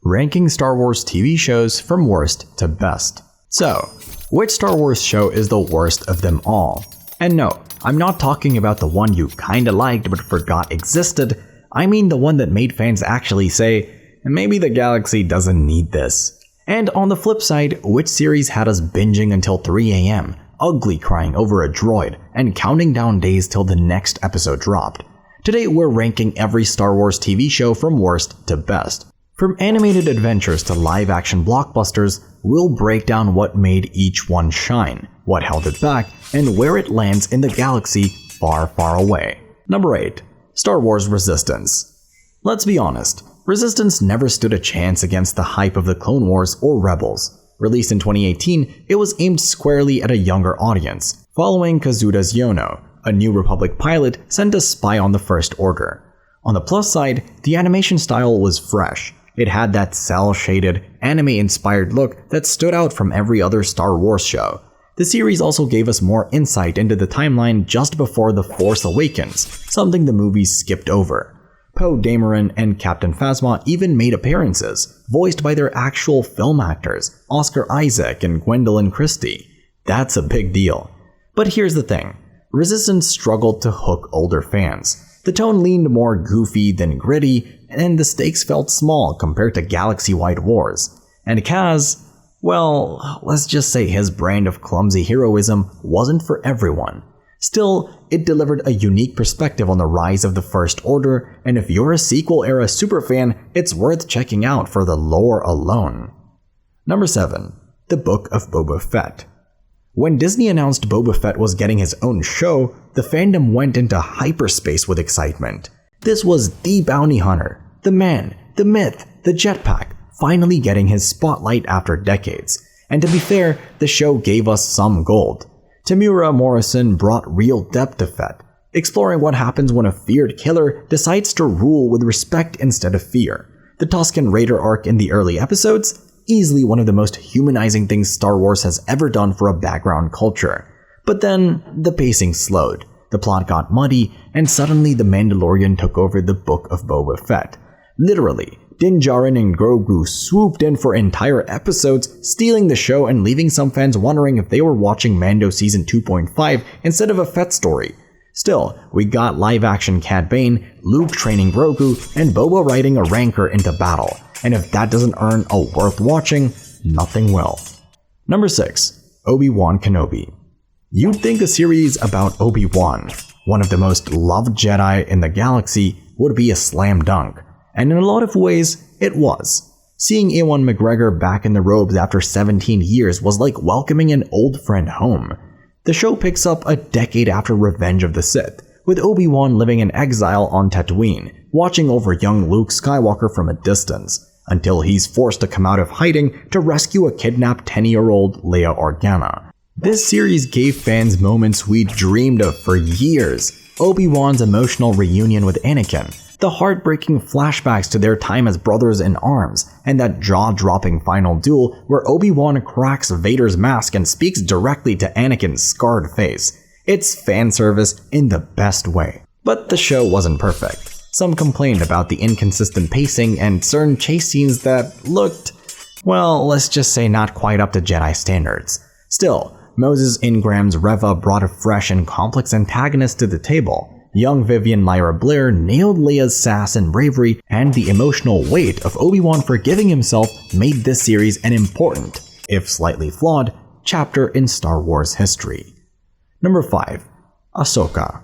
ranking Star Wars TV shows from worst to best. So, which Star Wars show is the worst of them all? And no, I'm not talking about the one you kinda liked but forgot existed. I mean the one that made fans actually say, maybe the galaxy doesn't need this. And on the flip side, which series had us binging until 3 AM, ugly crying over a droid, and counting down days till the next episode dropped? Today we're ranking every Star Wars TV show from worst to best. From animated adventures to live-action blockbusters, we'll break down what made each one shine, what held it back, and where it lands in the galaxy far, far away. Number 8. Star Wars Resistance. Let's be honest, Resistance never stood a chance against the hype of the Clone Wars or Rebels. Released in 2018, it was aimed squarely at a younger audience, following Kazuda's Yono, a New Republic pilot sent to spy on the First Order. On the plus side, the animation style was fresh. It had that cel-shaded, anime-inspired look that stood out from every other Star Wars show. The series also gave us more insight into the timeline just before The Force Awakens, something the movies skipped over. Poe Dameron and Captain Phasma even made appearances, voiced by their actual film actors, Oscar Isaac and Gwendolyn Christie. That's a big deal. But here's the thing, Resistance struggled to hook older fans. The tone leaned more goofy than gritty, and the stakes felt small compared to galaxy-wide wars. And Kaz, well, let's just say his brand of clumsy heroism wasn't for everyone. Still, it delivered a unique perspective on the rise of the First Order, and if you're a sequel-era superfan, it's worth checking out for the lore alone. Number 7. The Book of Boba Fett. When Disney announced Boba Fett was getting his own show, the fandom went into hyperspace with excitement. This was the bounty hunter, the man, the myth, the jetpack, finally getting his spotlight after decades. And to be fair, the show gave us some gold. Tamura Morrison brought real depth to Fett, exploring what happens when a feared killer decides to rule with respect instead of fear. The Tusken Raider arc in the early episodes? Easily one of the most humanizing things Star Wars has ever done for a background culture. But then, the pacing slowed, the plot got muddy, and suddenly the Mandalorian took over the Book of Boba Fett. Literally, Din Djarin and Grogu swooped in for entire episodes, stealing the show and leaving some fans wondering if they were watching Mando Season 2.5 instead of a Fett story. Still, we got live-action Cad Bane, Luke training Grogu, and Boba riding a Rancor into battle. And if that doesn't earn a worth watching, nothing will. Number 6. Obi-Wan Kenobi. You'd think a series about Obi-Wan, one of the most loved Jedi in the galaxy, would be a slam dunk. And in a lot of ways, it was. Seeing Ewan McGregor back in the robes after 17 years was like welcoming an old friend home. The show picks up a decade after Revenge of the Sith, with Obi-Wan living in exile on Tatooine, watching over young Luke Skywalker from a distance, until he's forced to come out of hiding to rescue a kidnapped 10-year-old Leia Organa. This series gave fans moments we dreamed of for years. Obi-Wan's emotional reunion with Anakin, the heartbreaking flashbacks to their time as brothers in arms, and that jaw-dropping final duel where Obi-Wan cracks Vader's mask and speaks directly to Anakin's scarred face. It's fan service in the best way. But the show wasn't perfect. Some complained about the inconsistent pacing and certain chase scenes that looked, well, let's just say not quite up to Jedi standards. Still, Moses Ingram's Reva brought a fresh and complex antagonist to the table. Young Vivian Lyra Blair nailed Leia's sass and bravery, and the emotional weight of Obi-Wan forgiving himself made this series an important, if slightly flawed, chapter in Star Wars history. Number 5. Ahsoka.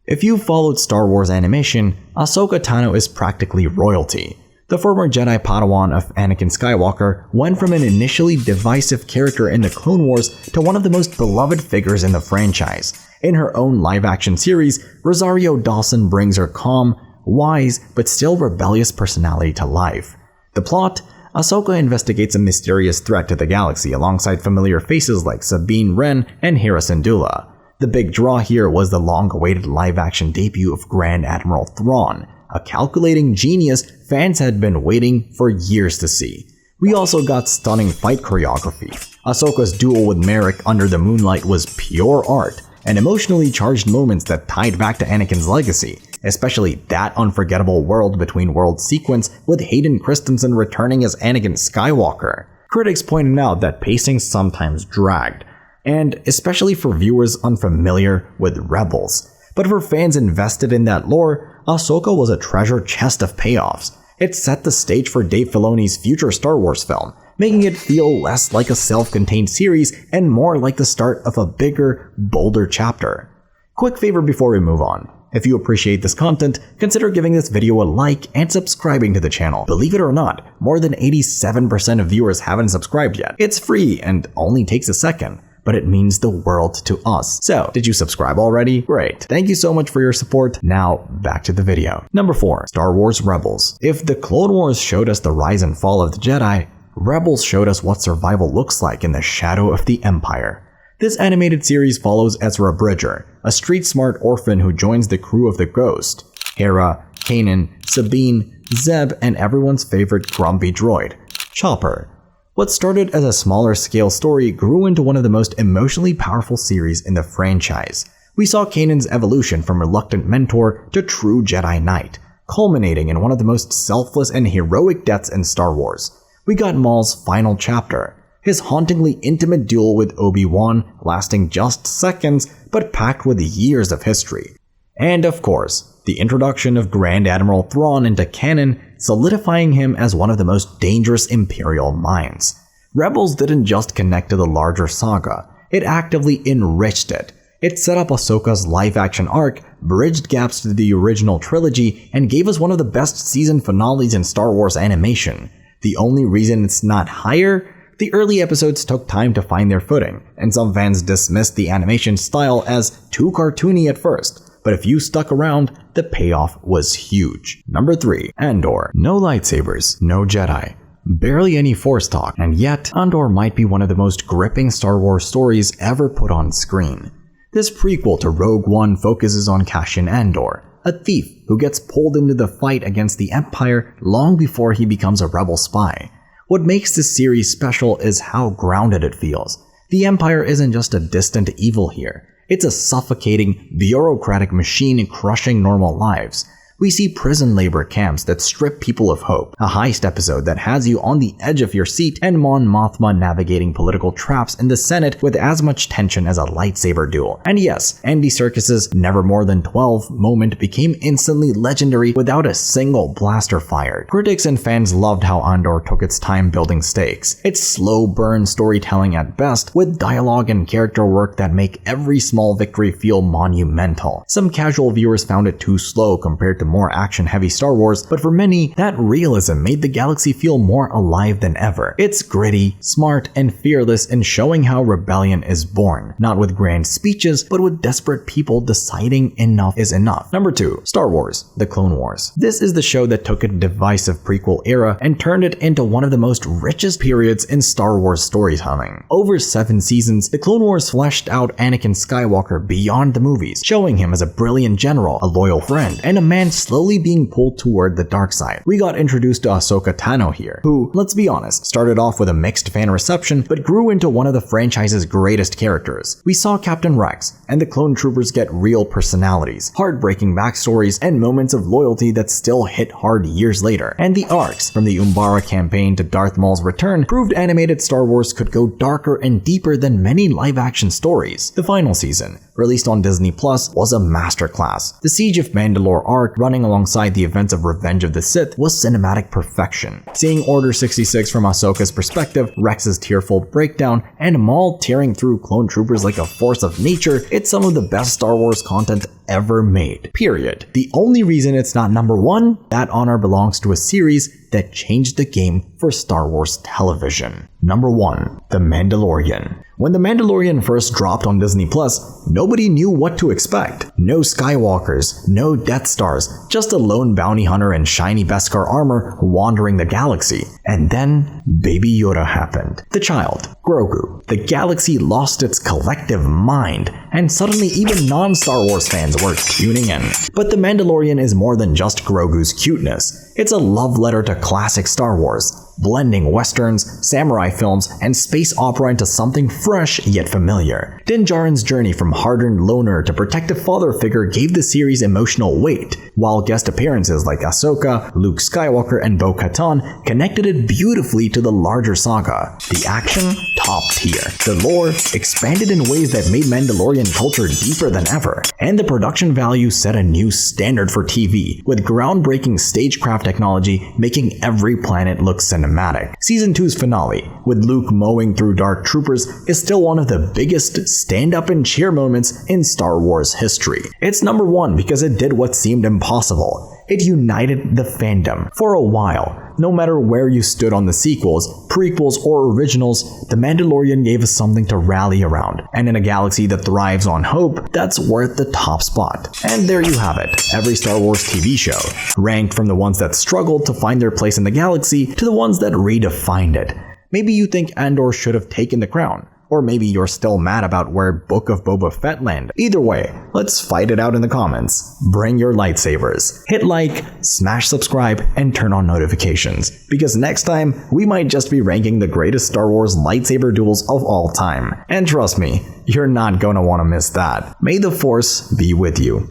If you've followed Star Wars animation, Ahsoka Tano is practically royalty. The former Jedi Padawan of Anakin Skywalker went from an initially divisive character in the Clone Wars to one of the most beloved figures in the franchise. In her own live-action series, Rosario Dawson brings her calm, wise, but still rebellious personality to life. The plot? Ahsoka investigates a mysterious threat to the galaxy alongside familiar faces like Sabine Wren and Hera Syndulla. The big draw here was the long-awaited live-action debut of Grand Admiral Thrawn, a calculating genius fans had been waiting for years to see. We also got stunning fight choreography. Ahsoka's duel with Merrick under the moonlight was pure art, and emotionally charged moments that tied back to Anakin's legacy. especially that unforgettable world-between-worlds sequence with Hayden Christensen returning as Anakin Skywalker. Critics pointed out that pacing sometimes dragged, and especially for viewers unfamiliar with Rebels. But for fans invested in that lore, Ahsoka was a treasure chest of payoffs. It set the stage for Dave Filoni's future Star Wars film, making it feel less like a self-contained series and more like the start of a bigger, bolder chapter. Quick favor before we move on. If you appreciate this content, consider giving this video a like and subscribing to the channel. Believe it or not, more than 87% of viewers haven't subscribed yet. It's free and only takes a second, but it means the world to us. So, did you subscribe already? Great. Thank you so much for your support. Now, back to the video. Number 4. Star Wars Rebels. If the Clone Wars showed us the rise and fall of the Jedi, Rebels showed us what survival looks like in the shadow of the Empire. This animated series follows Ezra Bridger, a street-smart orphan who joins the crew of the Ghost, Hera, Kanan, Sabine, Zeb, and everyone's favorite grumpy droid, Chopper. What started as a smaller-scale story grew into one of the most emotionally powerful series in the franchise. We saw Kanan's evolution from reluctant mentor to true Jedi Knight, culminating in one of the most selfless and heroic deaths in Star Wars. We got Maul's final chapter, his hauntingly intimate duel with Obi-Wan lasting just seconds but packed with years of history. And of course, the introduction of Grand Admiral Thrawn into canon, solidifying him as one of the most dangerous Imperial minds. Rebels didn't just connect to the larger saga, it actively enriched it. It set up Ahsoka's live-action arc, bridged gaps to the original trilogy, and gave us one of the best season finales in Star Wars animation. The only reason it's not higher? The early episodes took time to find their footing, and some fans dismissed the animation style as too cartoony at first, but if you stuck around, the payoff was huge. Number 3. Andor. No lightsabers, no Jedi, barely any Force talk, and yet Andor might be one of the most gripping Star Wars stories ever put on screen. This prequel to Rogue One focuses on Cassian Andor, a thief who gets pulled into the fight against the Empire long before he becomes a rebel spy. What makes this series special is how grounded it feels. The Empire isn't just a distant evil here. It's a suffocating, bureaucratic machine crushing normal lives. We see prison labor camps that strip people of hope, a heist episode that has you on the edge of your seat, and Mon Mothma navigating political traps in the Senate with as much tension as a lightsaber duel. And yes, Andy Serkis's Never More Than 12 moment became instantly legendary without a single blaster fired. Critics and fans loved how Andor took its time building stakes. It's slow burn storytelling at best, with dialogue and character work that make every small victory feel monumental. Some casual viewers found it too slow compared to more action-heavy Star Wars, but for many, that realism made the galaxy feel more alive than ever. It's gritty, smart, and fearless in showing how rebellion is born, not with grand speeches, but with desperate people deciding enough is enough. Number 2. Star Wars: The Clone Wars. This is the show that took a divisive prequel era and turned it into one of the most richest periods in Star Wars storytelling. Over 7 seasons, The Clone Wars fleshed out Anakin Skywalker beyond the movies, showing him as a brilliant general, a loyal friend, and a man slowly being pulled toward the dark side. We got introduced to Ahsoka Tano here, who, let's be honest, started off with a mixed fan reception, but grew into one of the franchise's greatest characters. We saw Captain Rex and the clone troopers get real personalities, heartbreaking backstories, and moments of loyalty that still hit hard years later. And the arcs, from the Umbara campaign to Darth Maul's return, proved animated Star Wars could go darker and deeper than many live-action stories. The final season, released on Disney Plus, was a masterclass. The Siege of Mandalore arc, running alongside the events of Revenge of the Sith, was cinematic perfection. Seeing Order 66 from Ahsoka's perspective, Rex's tearful breakdown, and Maul tearing through clone troopers like a force of nature, it's some of the best Star Wars content ever made. Period. The only reason it's not number 1, that honor belongs to a series that changed the game for Star Wars television. Number 1. The Mandalorian. When The Mandalorian first dropped on Disney Plus, nobody knew what to expect. No Skywalkers, no Death Stars, just a lone bounty hunter in shiny Beskar armor wandering the galaxy. And then, Baby Yoda happened. The child, Grogu. The galaxy lost its collective mind, and suddenly even non-Star Wars fans were tuning in. But The Mandalorian is more than just Grogu's cuteness. It's a love letter to classic Star Wars, blending westerns, samurai films, and space opera into something fresh yet familiar. Din Djarin's journey from hardened loner to protective father figure gave the series emotional weight, while guest appearances like Ahsoka, Luke Skywalker, and Bo-Katan connected it beautifully to the larger saga. The action? Top tier. The lore? Expanded in ways that made Mandalorian culture deeper than ever. And the production value set a new standard for TV, with groundbreaking stagecraft technology making every planet look cinematic. Season 2's finale, with Luke mowing through Dark Troopers, is still one of the biggest stand-up and cheer moments in Star Wars history. It's number 1 because it did what seemed impossible. It united the fandom. For a while, no matter where you stood on the sequels, prequels, or originals, The Mandalorian gave us something to rally around. And in a galaxy that thrives on hope, that's worth the top spot. And there you have it, every Star Wars TV show, ranked from the ones that struggled to find their place in the galaxy to the ones that redefined it. Maybe you think Andor should have taken the crown. Or maybe you're still mad about where Book of Boba Fett landed. Either way, let's fight it out in the comments. Bring your lightsabers. Hit like, smash subscribe, and turn on notifications. Because next time, we might just be ranking the greatest Star Wars lightsaber duels of all time. And trust me, you're not gonna want to miss that. May the Force be with you.